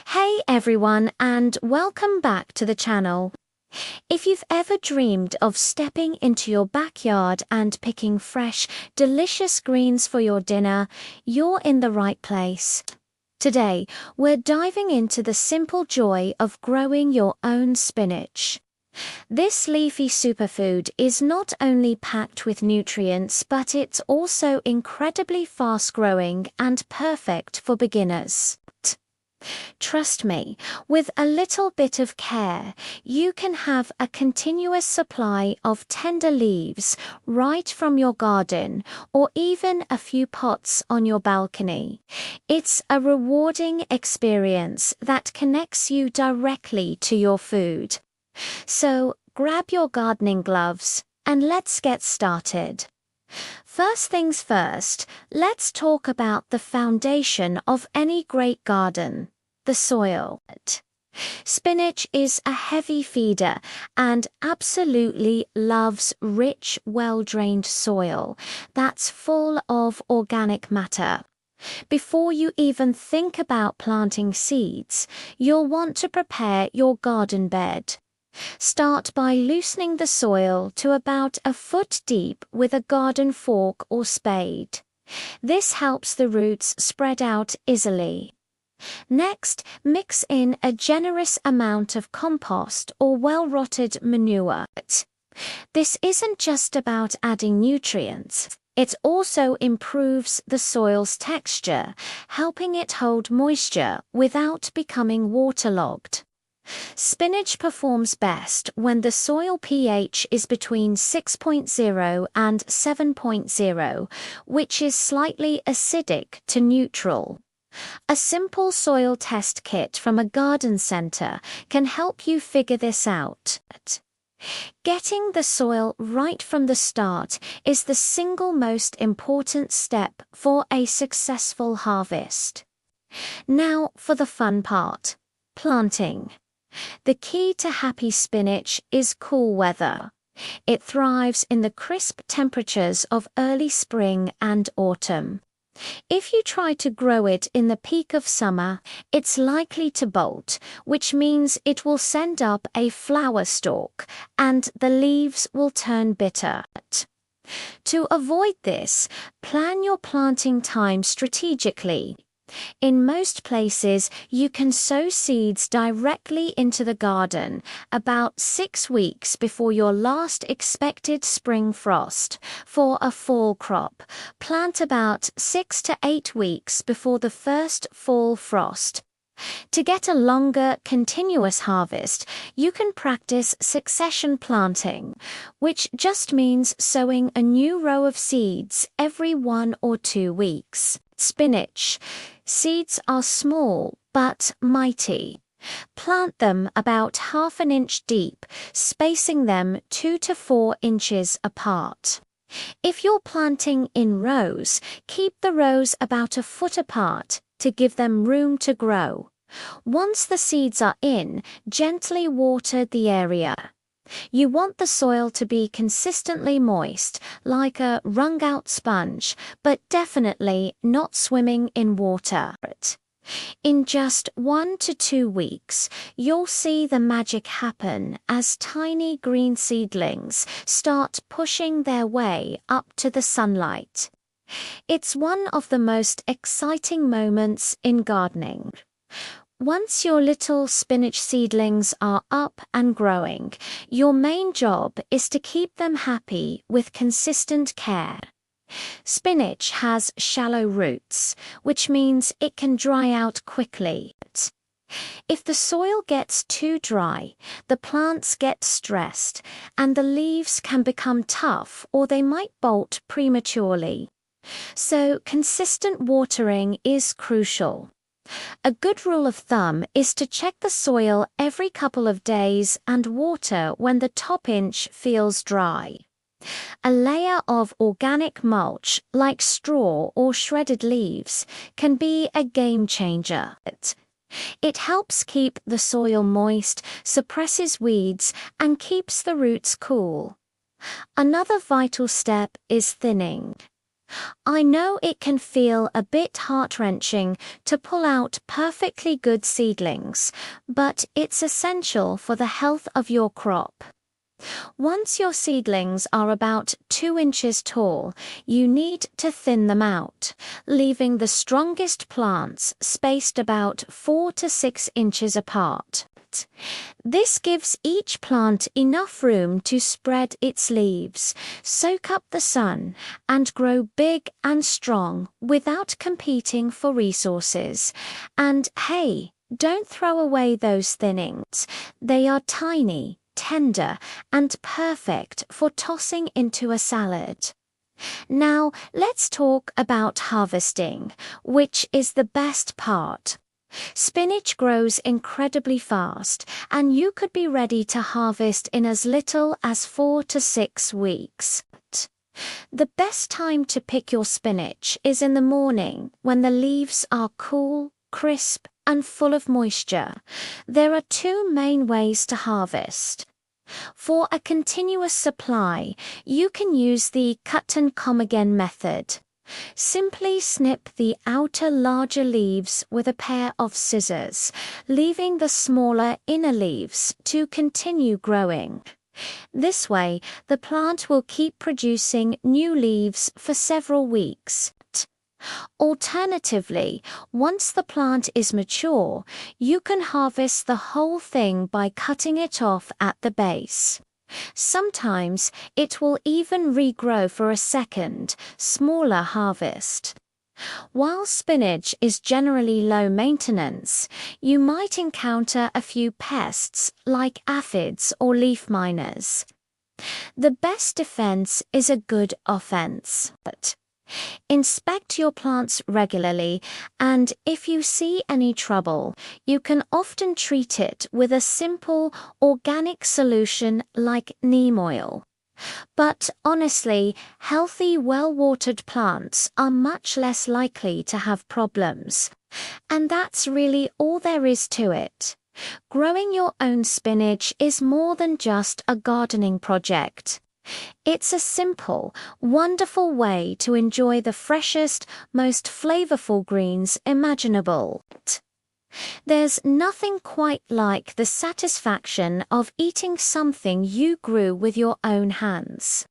Hey everyone, and welcome back to the channel. If you've ever dreamed of stepping into your backyard and picking fresh, delicious greens for your dinner, you're in the right place. Today, we're diving into the simple joy of growing your own spinach. This leafy superfood is not only packed with nutrients, but it's also incredibly fast-growing and perfect for beginners. Trust me, with a little bit of care, you can have a continuous supply of tender leaves right from your garden or even a few pots on your balcony. It's a rewarding experience that connects you directly to your food. So grab your gardening gloves and let's get started. First things first, let's talk about the foundation of any great garden, the soil. Spinach is a heavy feeder and absolutely loves rich, well-drained soil that's full of organic matter. Before you even think about planting seeds, you'll want to prepare your garden bed. Start by loosening the soil to about a foot deep with a garden fork or spade. This helps the roots spread out easily. Next, mix in a generous amount of compost or well-rotted manure. This isn't just about adding nutrients. It also improves the soil's texture, helping it hold moisture without becoming waterlogged. Spinach performs best when the soil pH is between 6.0 and 7.0, which is slightly acidic to neutral. A simple soil test kit from a garden center can help you figure this out. Getting the soil right from the start is the single most important step for a successful harvest. Now for the fun part, planting. The key to happy spinach is cool weather. It thrives in the crisp temperatures of early spring and autumn. If you try to grow it in the peak of summer, it's likely to bolt, which means it will send up a flower stalk and the leaves will turn bitter. To avoid this, plan your planting time strategically. In most places, you can sow seeds directly into the garden about 6 weeks before your last expected spring frost. For a fall crop, plant about 6 to 8 weeks before the first fall frost. To get a longer, continuous harvest, you can practice succession planting, which just means sowing a new row of seeds every 1 or 2 weeks. Spinach. Seeds are small but mighty. Plant them about ½ inch deep, spacing them 2 to 4 inches apart. If you're planting in rows, keep the rows about a foot apart to give them room to grow. Once the seeds are in, gently water the area. You want the soil to be consistently moist, like a wrung-out sponge, but definitely not swimming in water. In just 1 to 2 weeks, you'll see the magic happen as tiny green seedlings start pushing their way up to the sunlight. It's one of the most exciting moments in gardening. Once your little spinach seedlings are up and growing, your main job is to keep them happy with consistent care. Spinach has shallow roots, which means it can dry out quickly. If the soil gets too dry, the plants get stressed, and the leaves can become tough or they might bolt prematurely. So consistent watering is crucial. A good rule of thumb is to check the soil every couple of days and water when the top inch feels dry. A layer of organic mulch, like straw or shredded leaves, can be a game changer. It helps keep the soil moist, suppresses weeds, and keeps the roots cool. Another vital step is thinning. I know it can feel a bit heart-wrenching to pull out perfectly good seedlings, but it's essential for the health of your crop. Once your seedlings are about 2 inches tall, you need to thin them out, leaving the strongest plants spaced about 4 to 6 inches apart. This gives each plant enough room to spread its leaves, soak up the sun, and grow big and strong without competing for resources. And hey, don't throw away those thinnings. They are tiny, tender, and perfect for tossing into a salad. Now, let's talk about harvesting, which is the best part. Spinach grows incredibly fast, and you could be ready to harvest in as little as 4 to 6 weeks. The best time to pick your spinach is in the morning when the leaves are cool, crisp, and full of moisture. There are 2 main ways to harvest. For a continuous supply, you can use the cut and come again method. Simply snip the outer larger leaves with a pair of scissors, leaving the smaller inner leaves to continue growing. This way, the plant will keep producing new leaves for several weeks. Alternatively, once the plant is mature, you can harvest the whole thing by cutting it off at the base. Sometimes it will even regrow for a second, smaller harvest. While spinach is generally low maintenance, you might encounter a few pests like aphids or leaf miners. The best defense is a good offense. Inspect your plants regularly, and if you see any trouble, you can often treat it with a simple organic solution like neem oil. But honestly, healthy, well-watered plants are much less likely to have problems. And that's really all there is to it. Growing your own spinach is more than just a gardening project. It's a simple, wonderful way to enjoy the freshest, most flavorful greens imaginable. There's nothing quite like the satisfaction of eating something you grew with your own hands.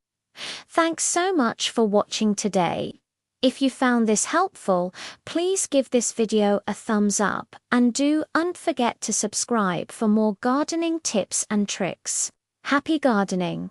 Thanks so much for watching today. If you found this helpful, please give this video a thumbs up and don't forget to subscribe for more gardening tips and tricks. Happy gardening!